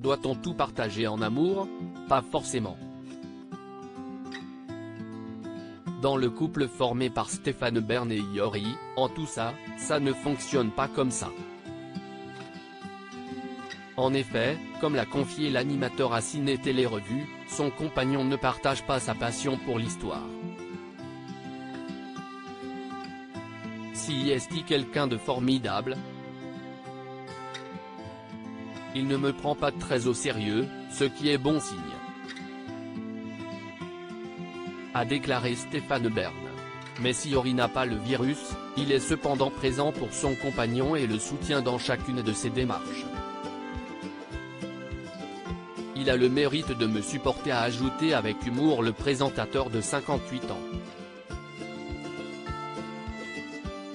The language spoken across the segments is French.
Doit-on tout partager en amour? Pas forcément. Dans le couple formé par Stéphane Bern et Yori, en tout ça ne fonctionne pas comme ça. En effet, comme l'a confié l'animateur à Ciné Télé Revue, son compagnon ne partage pas sa passion pour l'histoire. Si est-il quelqu'un de formidable? Il ne me prend pas très au sérieux, ce qui est bon signe, a déclaré Stéphane Bern. Mais si Yori n'a pas le virus, il est cependant présent pour son compagnon et le soutient dans chacune de ses démarches. Il a le mérite de me supporter, a ajouté avec humour le présentateur de 58 ans.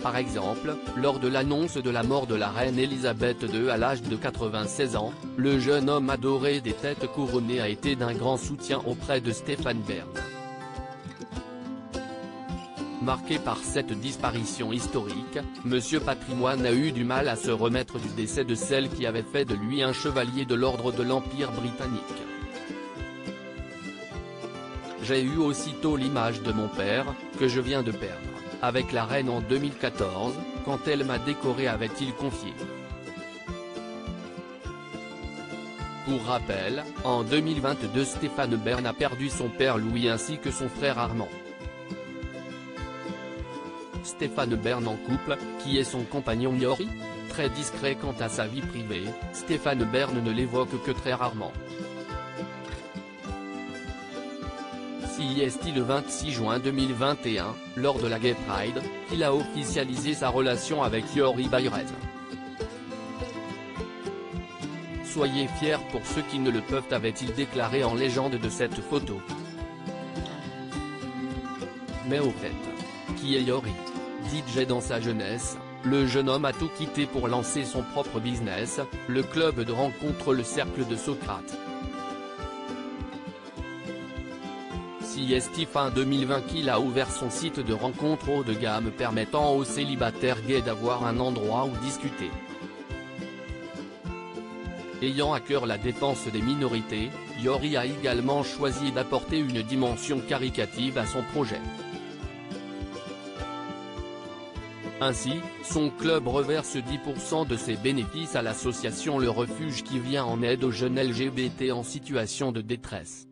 Par exemple, lors de l'annonce de la mort de la reine Elisabeth II à l'âge de 96 ans, le jeune homme adoré des têtes couronnées a été d'un grand soutien auprès de Stéphane Bern. Marqué par cette disparition historique, Monsieur Patrimoine a eu du mal à se remettre du décès de celle qui avait fait de lui un chevalier de l'ordre de l'Empire britannique. J'ai eu aussitôt l'image de mon père, que je viens de perdre, avec la reine en 2014, quand elle m'a décoré, avait-il confié. Pour rappel, en 2022 Stéphane Bern a perdu son père Louis ainsi que son frère Armand. Stéphane Bern en couple, qui est son compagnon Yori? Très discret quant à sa vie privée, Stéphane Bern ne l'évoque que très rarement. Si est-il le 26 juin 2021, lors de la Gay Pride, qu'il a officialisé sa relation avec Yori Bayrez. Soyez fiers pour ceux qui ne le peuvent, avait-il déclaré en légende de cette photo. Mais au fait, qui est Yori? DJ dans sa jeunesse, le jeune homme a tout quitté pour lancer son propre business, le club de rencontre Le Cercle de Socrate. Si est fin 2020 qu'il a ouvert son site de rencontre haut de gamme permettant aux célibataires gays d'avoir un endroit où discuter. Ayant à cœur la défense des minorités, Yori a également choisi d'apporter une dimension caritative à son projet. Ainsi, son club reverse 10% de ses bénéfices à l'association Le Refuge qui vient en aide aux jeunes LGBT en situation de détresse.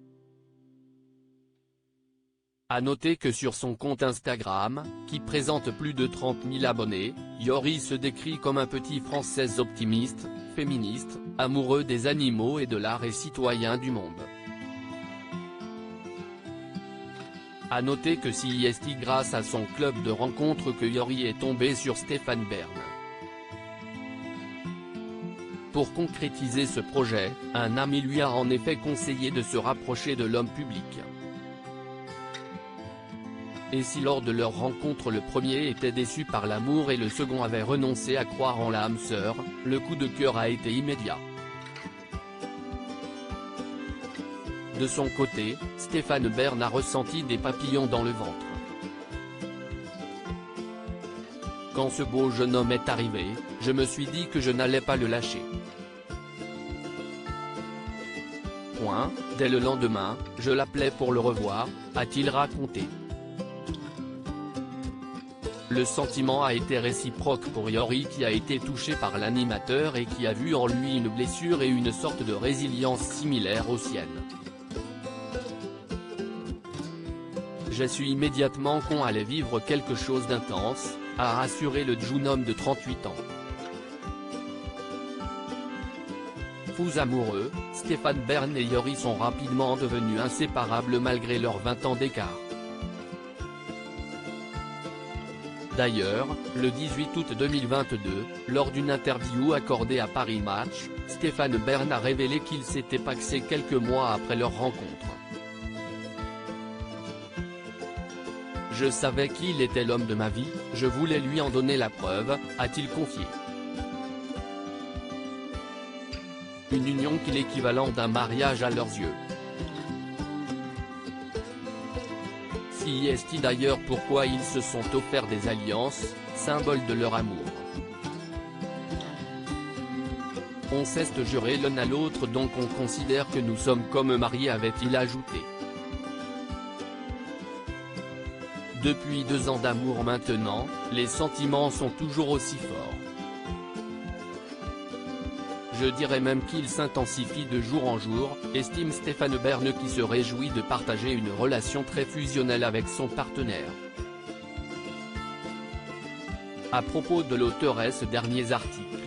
A noter que sur son compte Instagram, qui présente plus de 30 000 abonnés, Yori se décrit comme un petit Français optimiste, féministe, amoureux des animaux et de l'art et citoyen du monde. A noter que c'est grâce à son club de rencontre que Yori est tombé sur Stéphane Bern. Pour concrétiser ce projet, un ami lui a en effet conseillé de se rapprocher de l'homme public. Et si lors de leur rencontre le premier était déçu par l'amour et le second avait renoncé à croire en l'âme sœur, le coup de cœur a été immédiat. De son côté, Stéphane Bern a ressenti des papillons dans le ventre. Quand ce beau jeune homme est arrivé, je me suis dit que je n'allais pas le lâcher. Dès le lendemain, je l'appelais pour le revoir, a-t-il raconté. Le sentiment a été réciproque pour Yori qui a été touché par l'animateur et qui a vu en lui une blessure et une sorte de résilience similaire aux siennes. Je suis immédiatement qu'on allait vivre quelque chose d'intense, a rassuré le jeune homme de 38 ans. Fous amoureux, Stéphane Bern et Yori sont rapidement devenus inséparables malgré leurs 20 ans d'écart. D'ailleurs, le 18 août 2022, lors d'une interview accordée à Paris Match, Stéphane Bern a révélé qu'il s'était pacsé quelques mois après leur rencontre. Je savais qu'il était l'homme de ma vie, je voulais lui en donner la preuve, a-t-il confié. Une union qui est l'équivalent d'un mariage à leurs yeux. Si est d'ailleurs pourquoi ils se sont offerts des alliances, symbole de leur amour. On s'est juré l'un à l'autre donc on considère que nous sommes comme mariés, avait-il ajouté. Depuis 2 ans d'amour maintenant, les sentiments sont toujours aussi forts. Je dirais même qu'ils s'intensifient de jour en jour, estime Stéphane Bern qui se réjouit de partager une relation très fusionnelle avec son partenaire. À propos de l'auteuresse, derniers articles.